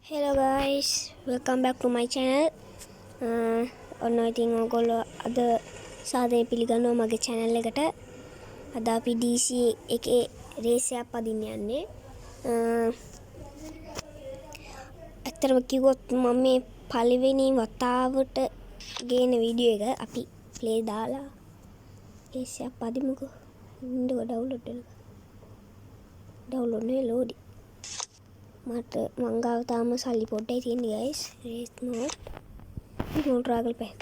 Hello guys, welcome back to my channel. ඔන්න ඉතින් ඔයගොල්ලෝ අද සාදරයෙන් පිළිගන්නවා මගේ channel එකට. අද අපි DC එකේ රේස් එකක් පදින්න යන්නේ. ඇත්තටම කිව්වොත් මම මේ පළවෙනි වතාවට ගේන වීඩියෝ එක අපි play දාලා රේස් එකක් පදිමුකෝ. ඉන්නකෝ download වෙනවා. download නේ loading. මට මංගාව තාම සල්ලි පොඩ්ඩයි තියෙන්නේ guys. රේස් මෝඩ් මොරාගල් පැත්ත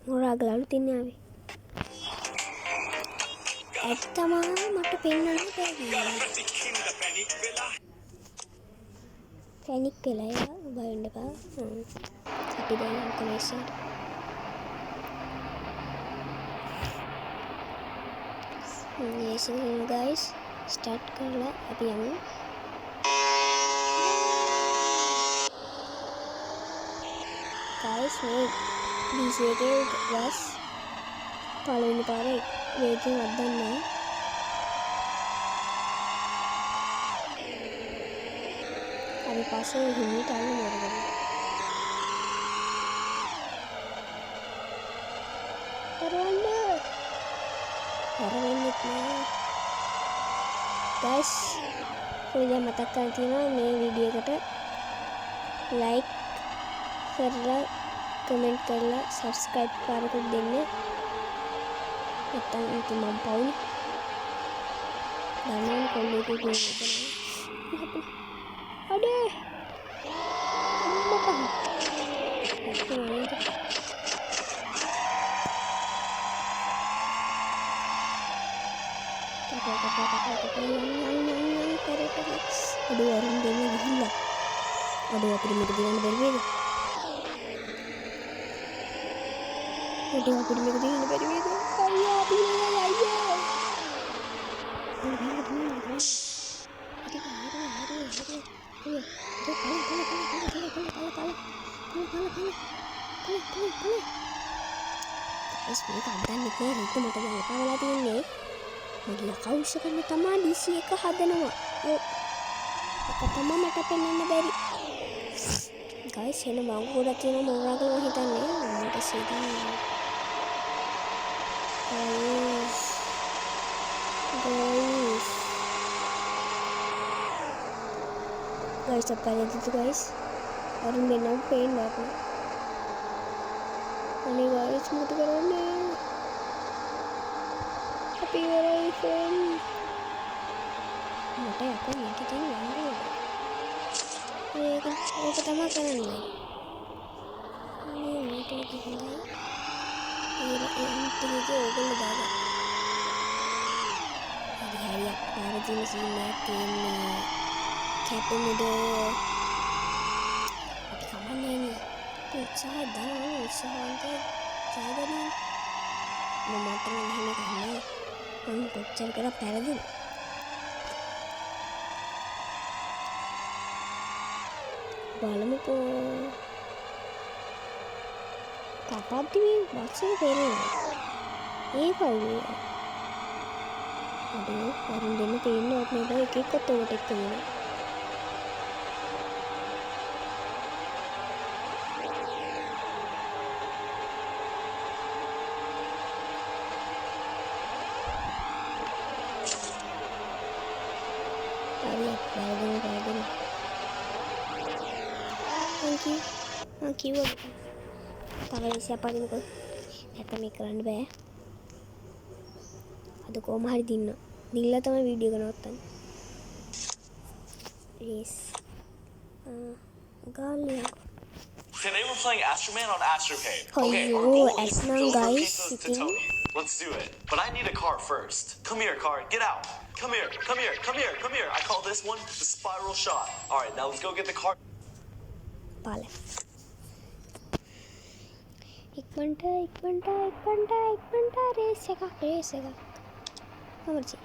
මොරාගල් අලුතින් ආවේ. ඇත්තම මට පෙන්වන්න බැහැ. පැනික් වෙලා යා බයින්න බා. අපි දැන් කනේෂන් yes guys start කරලා අපි යමු. guys මේ DC එකේ gas පළවෙනි පාරේ වේගෙන් වද්දන්නේ අපි පස්සේ හිමීට අල්ල මරගන්න හරවෙන්නෙත් නෑ guys පොඩ්ඩක් මතක් කරන් තියෙනවා මේ වීඩියෝ එකට like කරලා කමෙන්ට් කරලා subscribe කරලා දෙන්න. නැත්නම් ඉතින් මම පවුනේ. දැන් කොල්ලෙක් කියනවා. අඩේ. මම අඩේ අරුන් දෙන්න ගිහිල්ලා. අඩේ අපිට මේක දිනන්න බැරි වේද? Udah aku di meja ini beri itu. Ayah, ayah, ayah. Guys, ini kantan nih kan, itu mata jangan apa lagi ini. Lagi kau sekarang tama di sini ke hadana. Oh, kata mama mata pengen beri. Guys, ini bangku udah kena mau ragu hitam nih, mau kasih ini. Guys apa lagi tuh guys? Orang benar pain banget. Ini guys mutu karena tapi orang pain. Mata apa nih kita ini orang? Ini kan yang pertama kanan nih. Ini mata kita nih. Ini tiga orang lega. Hari-hari aku harus di sini ini. Captain itu tapi kamarnya ini usaha untuk saya nih memotong ini karena untuk cari kerap peradun balam itu kapan di boxnya perin kau aduh orang dia nih perin out nih dah ikut tuh tektonya Thank you. Tawag siapa din ko. Ito may කරන්න බෑ. අද කොහොම හරි දින්න. දිල්ලා තමයි video එක නවත්තන්නේ. Yes. ගාලිය. Today we're playing Astroman on Astropay. Okay, our goal is to Astroman, fill the guys, pieces to Tony. Let's do it. But I need a car first. Come here, car. Get out. Come here. Come here. Come here. Come here. I call this one the spiral shot. All right, now let's go get the car. Pale. Ikmanta race එක. Nomor 6.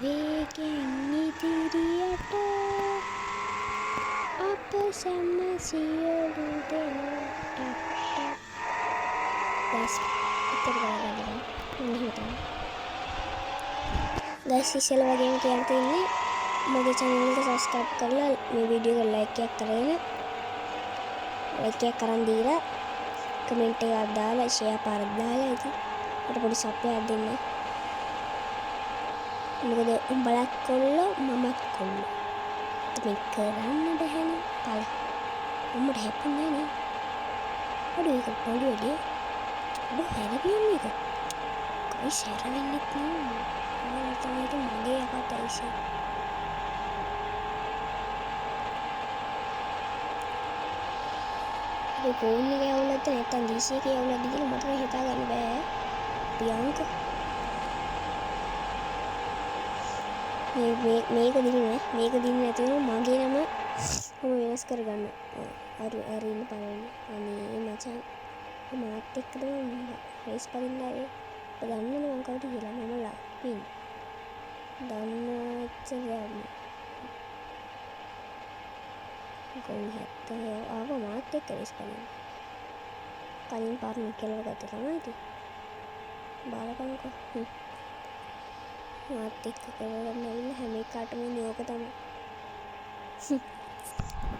Vegan ni diri සැම සියලු දෙනාට ගස් ඉතර ගලගන්න මෙහෙම ගස් ඉස්සෙල්ල වගේම කියන්න තියෙන්නේ මගේ channel එක subscribe කරලා මේ වීඩියෝ එක like එකක් කරගෙන like එකක් කරන් දීලා comment එකක් දාලා share පාරක් දාලා ඉතින් මට පොඩි support එකක් දෙන්න. මොකද උඹලත් කොල්ලෝ මමත් කොල්ලෝ. මේක කරන්න බැහැනේ. පළ. උඹට හැප්පුන්නේ නේ. අඩු එක පොඩි වැඩි. අඩු හැරෙන්නේ මේක. කොයි සැරෙන්නේ නෑ. මම තමයි මගේ යකට ඇයිසෙ. ඒ ෆෝන් එකේ අවුලත් නැත්තම් DC එකේ අවුලත් කියලා මට හිතා ගන්න බෑ. පියංක මේක දින්නේ නැතුව මගේ නම මම වෙනස් කරගන්න. අර ඉන්න පළවෙනි. අනේ මචං මාත් එක්ක තමයි රේස් පදින්න ආවේ. ඔබ දන්නවනේ මං කවුද කියලා. මම ලක්පින්. දන්නවද? ගොන් හැත්තේ ආව මාත් එක්ක රේස් පදින්න. කලින් පාරම කියලා ගත්තා තමයි ඉතින්. බාලකම්කෝ. මාත් එක්ක කරගන්න ඇවිල්ලා හැම එකටම නියෝග තමයි.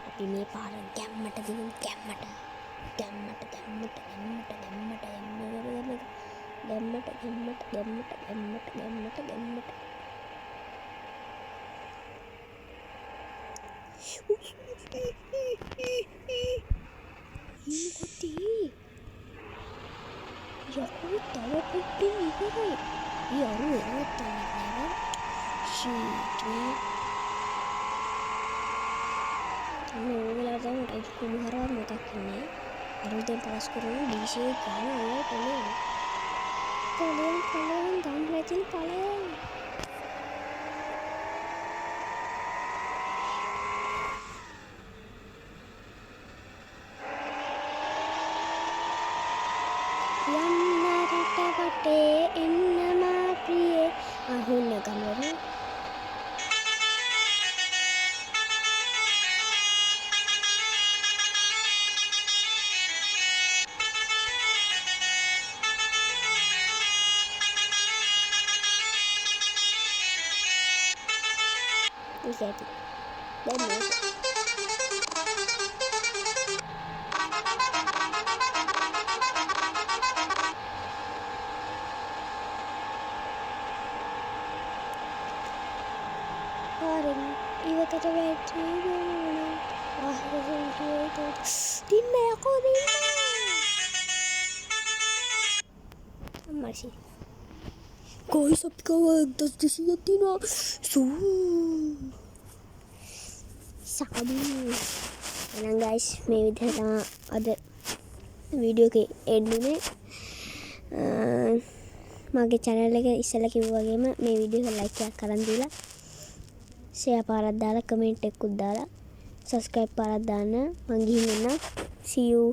අපි මේ පාර ගැම්මට දිනුම් ගැම්මට යකෝ තව පොඩ්ඩක් ඉවරයි. යරු එවත් තමයි. ෂීට් මේ. ඕගොල්ලෝ දැන් ඒක කුණුහරුවක් මතක් වෙන්නේ. අරුතෙන් පාස් කරන DC ගාන අල්ලලා පොළේ. පොළේ දම් රැචින් පළේ. යන්නරට වටේ එන්නම ප්‍රියේ අහුන ගමන ඉතින් දැන් මේක පාරෙන් ඉවතට වැටී ගමන ආහාරයෙන් හේතුව දින්න යකෝ දින්න අම්මාසි කොයි සප්කව 1200 තිනවා සකබු එහෙනම් ගයිස් මේ විදිහට තමයි අද වීඩියෝ එකේ එන්නේ මගේ channel එක ඉස්සෙල්ලා කිව්වා වගේම මේ වීඩියෝ එක like එකක් කරන් දීලා share පාරක් දාලා comment එකකුත් දාලා subscribe පාරක් දාන්න මං ගිහින් එන්න see you